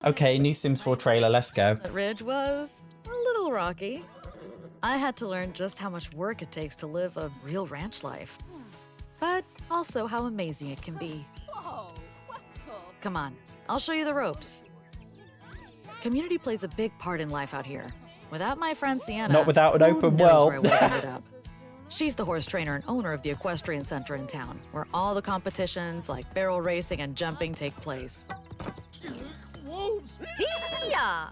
Okay, new Sims 4 trailer, let's go. That ridge was a little rocky. I had to learn just how much work it takes to live a real ranch life, but also how amazing it can be. Come on, I'll show you the ropes. Community plays a big part in life out here. Without my friend Sienna, Not without an who open knows well. where I would have ended up. She's the horse trainer and owner of the equestrian center in town, where all the competitions like barrel racing and jumping take place. Hee-yah!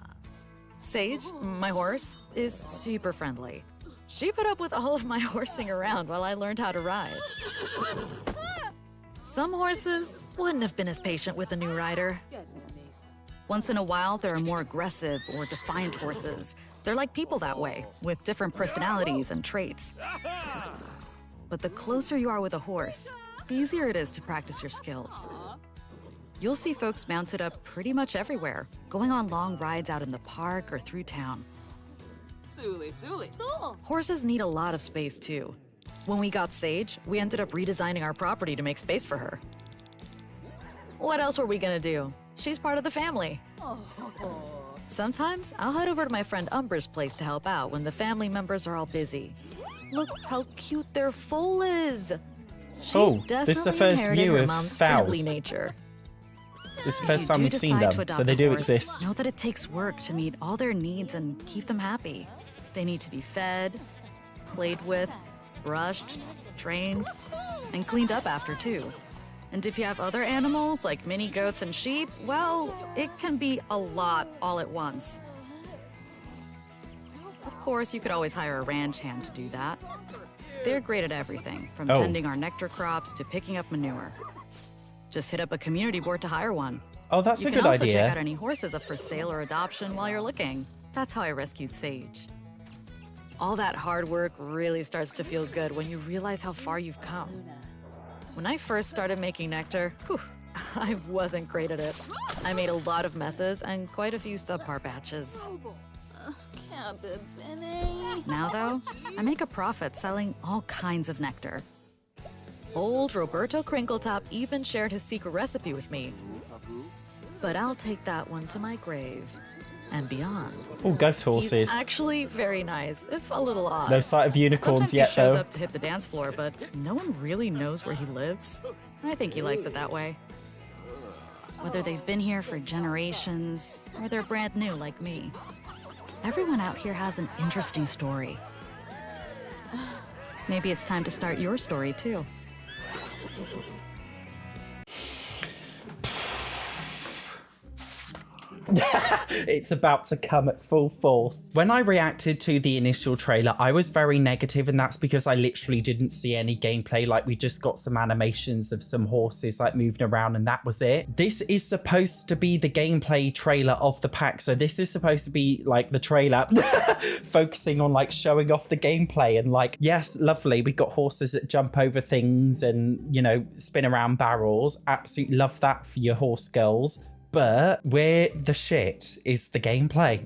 Sage, my horse, is super friendly. She put up with all of my horsing around while I learned how to ride. Some horses wouldn't have been as patient with a new rider. Once in a while, there are more aggressive or defiant horses. They're like people that way, with different personalities and traits. But the closer you are with a horse, the easier it is to practice your skills. You'll see folks mounted up pretty much everywhere, going on long rides out in the park or through town. Horses need a lot of space, too. When we got Sage, we ended up redesigning our property to make space for her. What else were we gonna do? She's part of the family. Sometimes I'll head over to my friend Umbra's place to help out when the family members are all busy. Look how cute their foal is. She this is the definitely first inherited view her of mom's fowls. friendly nature. This is the If first you time do we've seen decide them, to so adopt they a do horse, exist. Know that it takes work to meet all their needs and keep them happy. They need to be fed, played with, brushed, trained, and cleaned up after, too. And if you have other animals like mini goats and sheep, well, it can be a lot all at once. Of course, you could always hire a ranch hand to do that. They're great at everything, from tending our nectar crops to picking up manure. Just hit up a community board to hire one. Oh, that's a good You can also idea. check out any horses up for sale or adoption while you're looking. That's how I rescued Sage. All that hard work really starts to feel good when you realize how far you've come. When I first started making nectar, I wasn't great at it. I made a lot of messes and quite a few subpar batches. Now, though, I make a profit selling all kinds of nectar. Old Roberto Crinkletop even shared his secret recipe with me. But I'll take that one to my grave and beyond. Oh, ghost horses. He's actually very nice, if a little odd. No sight of unicorns Sometimes yet, he shows though. up to hit the dance floor, but no one really knows where he lives. I think he likes it that way. Whether they've been here for generations or they're brand new like me, everyone out here has an interesting story. Maybe it's time to start your story, too. It's about to come at full force. When I reacted to the initial trailer, I was very negative, and that's because I literally didn't see any gameplay. Like, we just got some animations of some horses like moving around, and that was it. This is supposed to be the gameplay trailer of the pack, so this is supposed to be like the trailer focusing on like showing off the gameplay and like, yes, lovely, we got horses that jump over things and, you know, spin around barrels. Absolutely love that for your horse girls. But where the shit is the gameplay?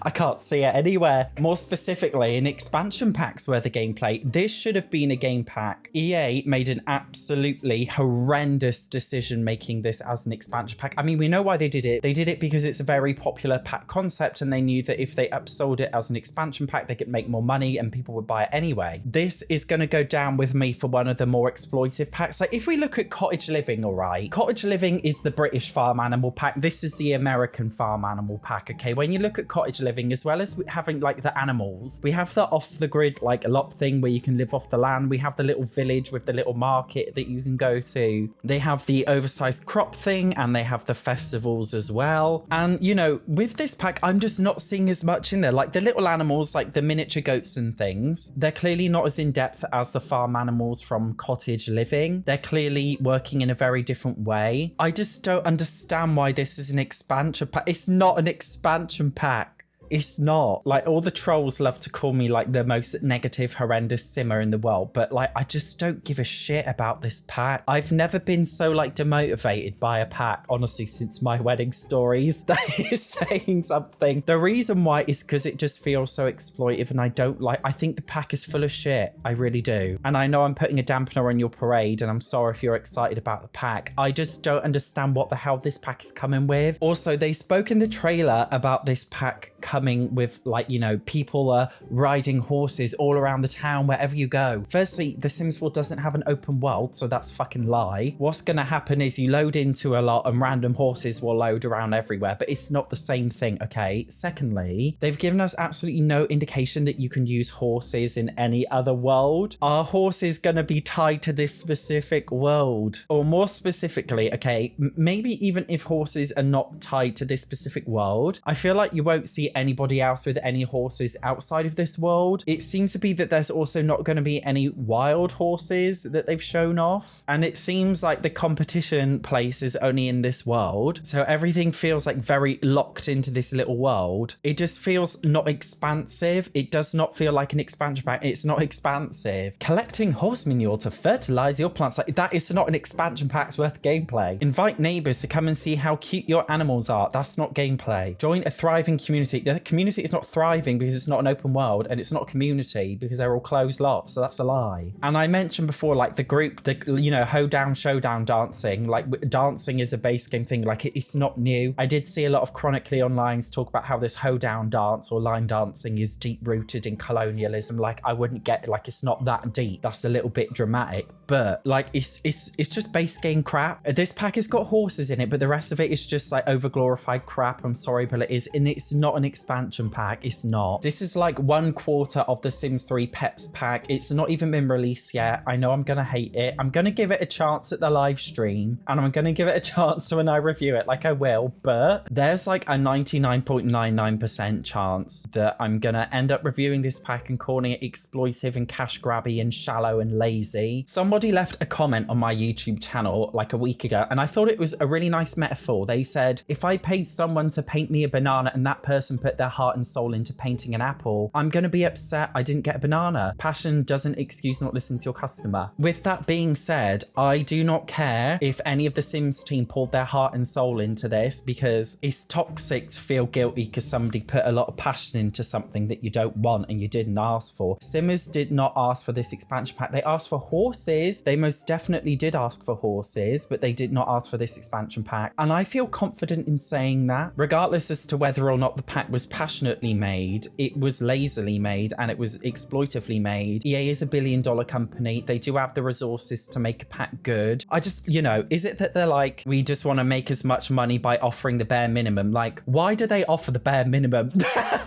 I can't see it anywhere. More specifically, in expansion packs where the gameplay, this should have been a game pack. EA made an absolutely horrendous decision making this as an expansion pack. I mean, we know why they did it. They did it because it's a very popular pack concept, and they knew that if they upsold it as an expansion pack, they could make more money and people would buy it anyway. This is going to go down with me for one of the more exploitive packs. Like, if we look at Cottage Living, all right, Cottage Living is the British farm animal pack. This is the American farm animal pack. Okay, when you look at Cottage Living, as well as having like the animals, we have the off the grid like a lot thing where you can live off the land. We have the little village with the little market that you can go to. They have the oversized crop thing, and they have the festivals as well. And you know, with this pack, I'm just not seeing as much in there. Like the little animals, like the miniature goats and things, they're clearly not as in depth as the farm animals from Cottage Living. They're clearly working in a very different way. I just don't understand why this is an expansion pack. It's not an expansion pack. it's not. Like, all the trolls love to call me like the most negative, horrendous simmer in the world, but like, I just don't give a shit about this pack. I've never been so like demotivated by a pack, honestly, since my wedding stories. That is saying something. The reason why is because it just feels so exploitive, and I don't like, I think the pack is full of shit. I really do. And I know I'm putting a dampener on your parade, and I'm sorry if you're excited about the pack. I just don't understand what the hell this pack is coming with. Also, they spoke in the trailer about this pack coming with, like, you know, people are riding horses all around the town wherever you go. Firstly, The Sims 4 doesn't have an open world, so that's a fucking lie. What's gonna happen is you load into a lot and random horses will load around everywhere, but it's not the same thing, okay? Secondly, they've given us absolutely no indication that you can use horses in any other world. Are horses gonna be tied to this specific world? Or more specifically, okay, maybe even if horses are not tied to this specific world, I feel like you won't see anybody else with any horses outside of this world. It seems to be that there's also not going to be any wild horses that they've shown off, and it seems like the competition place is only in this world, so everything feels like very locked into this little world. It just feels not expansive. It does not feel like an expansion pack. It's not expansive. Collecting horse manure to fertilize your plants, like that is not an expansion pack's worth gameplay. Invite neighbors to come and see how cute your animals are. That's not gameplay. Join a thriving community. The community is not thriving because it's not an open world, and it's not a community because they're all closed lots, so that's a lie. And I mentioned before, like, the group, the, you know, hoedown showdown dancing, like dancing is a base game thing, like it's not new. I did see a lot of chronically onlines talk about how this hoedown dance or line dancing is deep rooted in colonialism. Like, I wouldn't get, like, it's not that deep. That's a little bit dramatic, but like it's just base game crap. This pack has got horses in it, but the rest of it is just like over glorified crap. I'm sorry, but it is, and it's not an expansion pack. It's not. This is like 1/4 of the Sims 3 Pets pack. It's not even been released yet. I know I'm gonna hate it. I'm gonna give it a chance at the live stream, and I'm gonna give it a chance when I review it, like I will, but there's like a 99.99% chance that I'm gonna end up reviewing this pack and calling it exploitive and cash grabby and shallow and lazy. Somebody left a comment on my YouTube channel like a week ago, and I thought it was a really nice metaphor. They said, if I paid someone to paint me a banana and that person put their heart and soul into painting an apple, I'm gonna be upset I didn't get a banana. Passion doesn't excuse not listening to your customer. With that being said, I do not care if any of the Sims team poured their heart and soul into this, because it's toxic to feel guilty because somebody put a lot of passion into something that you don't want and you didn't ask for. Simmers did not ask for this expansion pack. They asked for horses. They most definitely did ask for horses, but they did not ask for this expansion pack. And I feel confident in saying that, regardless as to whether or not the pack was passionately made, it was lazily made and it was exploitively made. EA is $1 billion company. They do have the resources to make a pack good. I just, you know, is it that they're like, we just want to make as much money by offering the bare minimum? Like, why do they offer the bare minimum?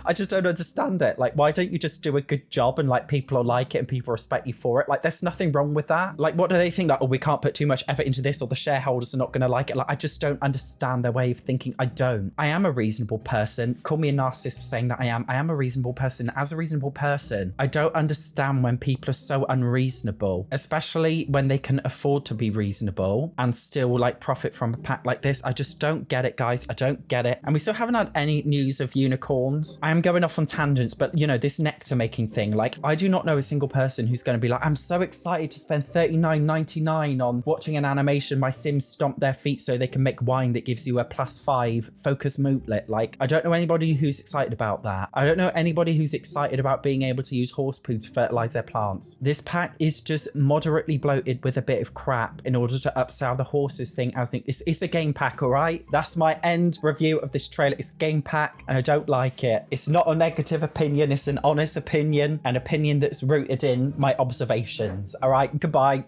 I just don't understand it. Like, why don't you just do a good job and like people will like it and people respect you for it? Like, there's nothing wrong with that. Like, what do they think? Like, oh, we can't put too much effort into this, or the shareholders are not going to like it. Like, I just don't understand their way of thinking. I don't. I am a reasonable person. Call me a narcissist for saying that I am. I am a reasonable person. As a reasonable person, I don't understand when people are so unreasonable, especially when they can afford to be reasonable and still like profit from a pack like this. I just don't get it, guys. I don't get it. And we still haven't had any news of unicorns. I am going off on tangents, but you know, this nectar making thing, like, I do not know a single person who's going to be like, I'm so excited to spend $39.99 on watching an animation my Sims stomp their feet so they can make wine that gives you a +5 focus moodlet. Like, I don't know anybody who's excited about that. I don't know anybody who's excited about being able to use horse poop to fertilize their plants. This pack is just moderately bloated with a bit of crap in order to upsell the horses thing. I think it's a game pack, all right? That's my end review of this trailer. It's game pack and I don't like it. It's not a negative opinion. It's an honest opinion, an opinion that's rooted in my observations. All right, goodbye.